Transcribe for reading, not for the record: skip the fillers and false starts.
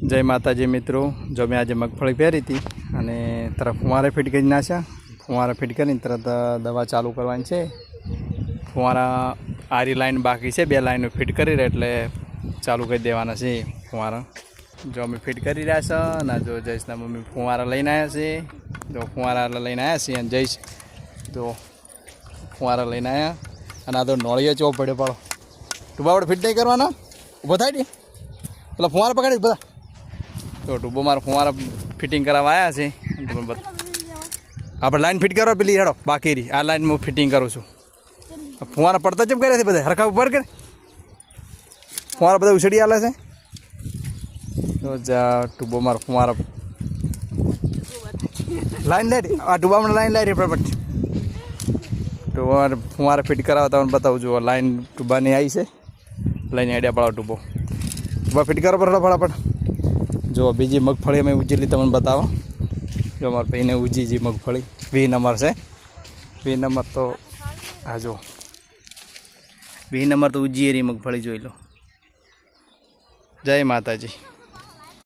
जय माताजी मित्रों। जो मैं आज मगफली पहरी थी अने तरफ फुवारे फिट कर नाख्या। फुवारा फिट कर तरत दवा चालू करवानी है। फुवारा आरी लाइन बाकी है, 2 लाइन फिट करी एटले चालू कर देवाना है फुवारा। जो अमे फिट करी रह्या छे ना जो जयेशना मम्मी फुवारा लईने आव्या छे। जो फुवारा लईने आव्या छे अने जयेश जो फुवारा लईने आव्या अने आ तो नळियो चो पड्यो पाडो। टूबावड़ फिट नहीं करवाना, ऊभो थाय ने पेला फुवारा पकड़ी बधा। तो टूबो मार फुवारा फिटिंग करावा आया छे। આપણે લાઈન ફિટ કરવા પેલી હેડો બાકી રહી આ લાઈન હું ફિટિંગ કરું છું। ફુવારા પડતા ચમ કર્યા છે બધા હરખા ઉપર કરે ફુવારા બધા ઉછળી આલે છે। તો જા ટૂબો માર ફુવારા લાઈન લાઈટ આ ટૂબામાં લાઈન લાઈટ ફટાફટ તો ફુવારા ફિટ કરાવવા તમને બતાવું છું। લાઈન ટૂબાની આવી છે, લાઈન આઈડિયા પાડો ટૂબો ટૂબા ફિટ કરો પર ફટાફટ। जो बीजी मगफली में उजेली तमने बताओ। जो हमारे भाई ने उजी जी मगफली 20 नंबर से 20 नंबर तो हाँ जो 20 नंबर तो उजी रही मगफली जोई लो। जय माता जी।